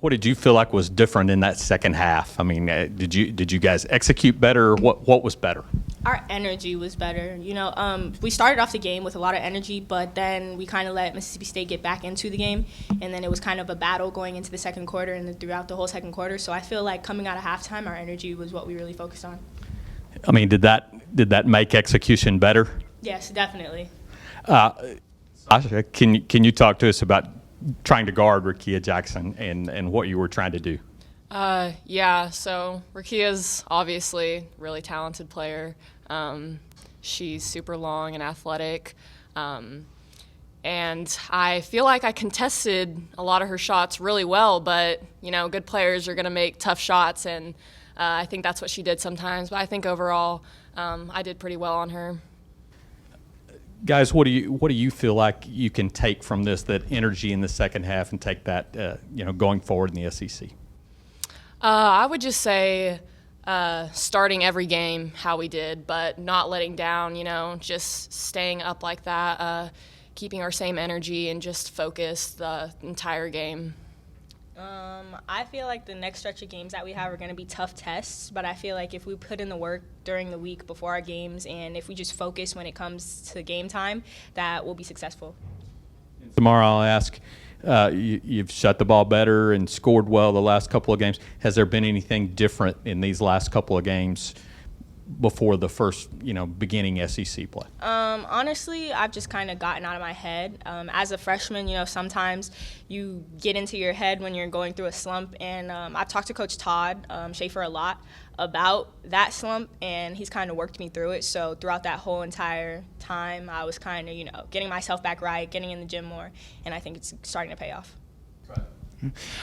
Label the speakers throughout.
Speaker 1: what did you feel like was different in that second half? I mean, did you guys execute better? What was better?
Speaker 2: Our energy was better. We started off the game with a lot of energy, but then we kind of let Mississippi State get back into the game, and then it was kind of a battle going into the second quarter and throughout the whole second quarter. So I feel like coming out of halftime, our energy was what we really focused on.
Speaker 1: I mean, did that make execution better?
Speaker 2: Yes, definitely.
Speaker 1: Sasha, can you talk to us about trying to guard Rakia Jackson and what you were trying to do?
Speaker 3: So Rakia's obviously a really talented player. She's super long and athletic. And I feel like I contested a lot of her shots really well, but, good players are going to make tough shots, and I think that's what she did sometimes. But I think overall I did pretty well on her.
Speaker 1: Guys, what do you feel like you can take from this, that energy in the second half, and take that going forward in the SEC?
Speaker 3: I would just say starting every game how we did, but not letting down, just staying up like that, keeping our same energy and just focus the entire game.
Speaker 2: I feel like the next stretch of games that we have are going to be tough tests, but I feel like if we put in the work during the week before our games and if we just focus when it comes to game time, that we'll be successful.
Speaker 1: Samara, I'll ask, you've shot the ball better and scored well the last couple of games. Has there been anything different in these last couple of games before the first, beginning SEC play?
Speaker 2: Honestly, I've just kind of gotten out of my head. As a freshman, sometimes you get into your head when you're going through a slump, and I've talked to Coach Todd Schaefer a lot about that slump, and he's kind of worked me through it. So throughout that whole entire time, I was kind of, getting myself back right, getting in the gym more, and I think it's starting to pay off.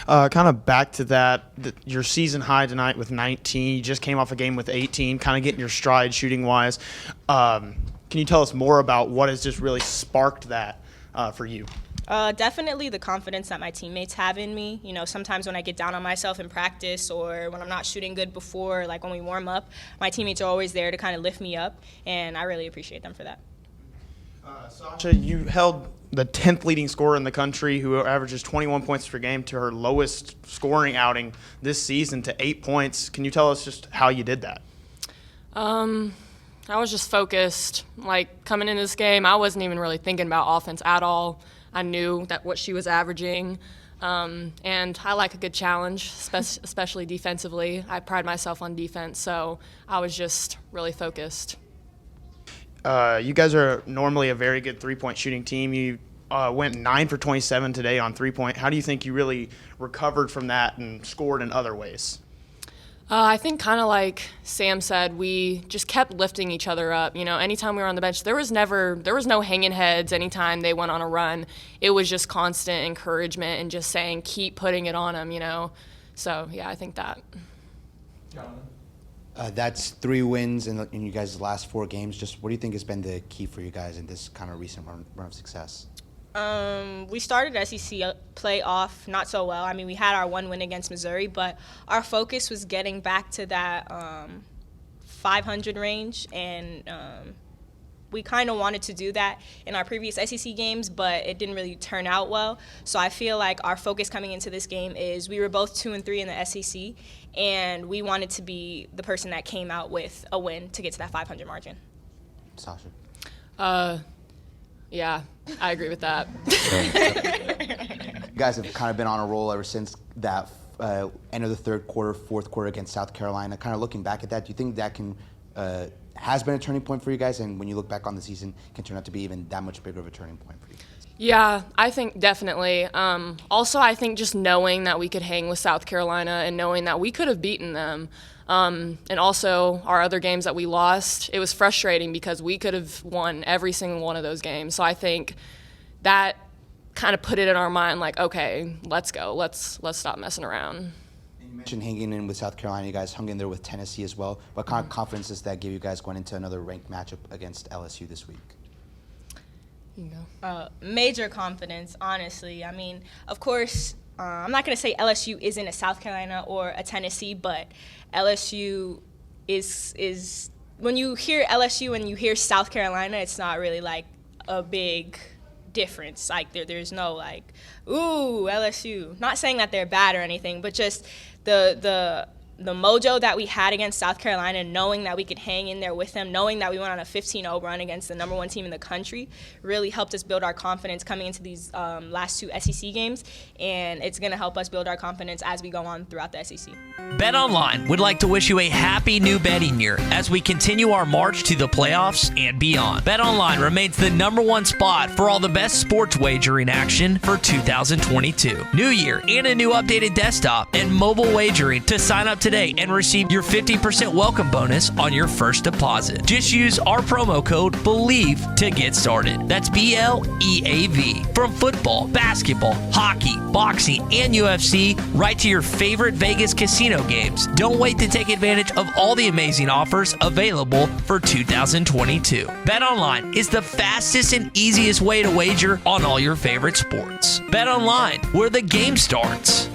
Speaker 4: Kind of back to that, your season high tonight with 19. You just came off a game with 18, kind of getting your stride shooting-wise. Can you tell us more about what has just really sparked that for you?
Speaker 2: Definitely the confidence that my teammates have in me. Sometimes when I get down on myself in practice or when I'm not shooting good before, like when we warm up, my teammates are always there to kind of lift me up, and I really appreciate them for that.
Speaker 4: Sasha, you held the 10th leading scorer in the country, who averages 21 points per game, to her lowest scoring outing this season, to 8 points. Can you tell us just how you did that?
Speaker 3: I was just focused. Like, coming into this game, I wasn't even really thinking about offense at all. I knew that what she was averaging, and I like a good challenge, especially defensively. I pride myself on defense, so I was just really focused.
Speaker 4: You guys are normally a very good three-point shooting team. You went 9 for 27 today on three-point. How do you think you really recovered from that and scored in other ways?
Speaker 3: I think kind of like Sam said, we just kept lifting each other up. Anytime we were on the bench, there was no hanging heads anytime they went on a run. It was just constant encouragement and just saying, keep putting it on them, So, yeah, I think that.
Speaker 5: That's 3 wins in you guys' last 4 games. Just what do you think has been the key for you guys in this kind of recent run of success?
Speaker 2: We started SEC play off not so well. I mean, we had our 1 win against Missouri, but our focus was getting back to that 500 range, and we kind of wanted to do that in our previous SEC games, but it didn't really turn out well. So I feel like our focus coming into this game is we were both 2-3 in the SEC, and we wanted to be the person that came out with a win to get to that 500 margin.
Speaker 5: Sasha?
Speaker 3: Yeah, I agree with that.
Speaker 5: You guys have kind of been on a roll ever since that end of the third quarter, fourth quarter against South Carolina. Kind of looking back at that, do you think that has been a turning point for you guys, and when you look back on the season, can turn out to be even that much bigger of a turning point for you guys?
Speaker 3: Yeah, I think definitely. Also, I think just knowing that we could hang with South Carolina and knowing that we could have beaten them, and also our other games that we lost, it was frustrating because we could have won every single one of those games. So I think that kind of put it in our mind, like, okay, let's go. Let's stop messing around.
Speaker 5: You mentioned hanging in with South Carolina. You guys hung in there with Tennessee as well. What kind of confidence does that give you guys going into another ranked matchup against LSU this week?
Speaker 3: You go.
Speaker 2: Major confidence, honestly. I mean, of course, I'm not going to say LSU isn't a South Carolina or a Tennessee, but LSU is when you hear LSU and you hear South Carolina, it's not really like a big difference. Like there's no like, ooh, LSU. Not saying that they're bad or anything, but just the mojo that we had against South Carolina, knowing that we could hang in there with them, knowing that we went on a 15-0 run against the number 1 team in the country, really helped us build our confidence coming into these last 2 SEC games, and it's going to help us build our confidence as we go on throughout the SEC.
Speaker 6: BetOnline would like to wish you a happy new betting year as we continue our march to the playoffs and beyond. BetOnline remains the number 1 spot for all the best sports wagering action for 2022. New year and a new updated desktop and mobile wagering. To sign up today and receive your 50% welcome bonus on your first deposit. Just use our promo code BELIEVE to get started. That's BLEAV. From football, basketball, hockey, boxing, and UFC, right to your favorite Vegas casino games. Don't wait to take advantage of all the amazing offers available for 2022. BetOnline is the fastest and easiest way to wager on all your favorite sports. BetOnline, where the game starts.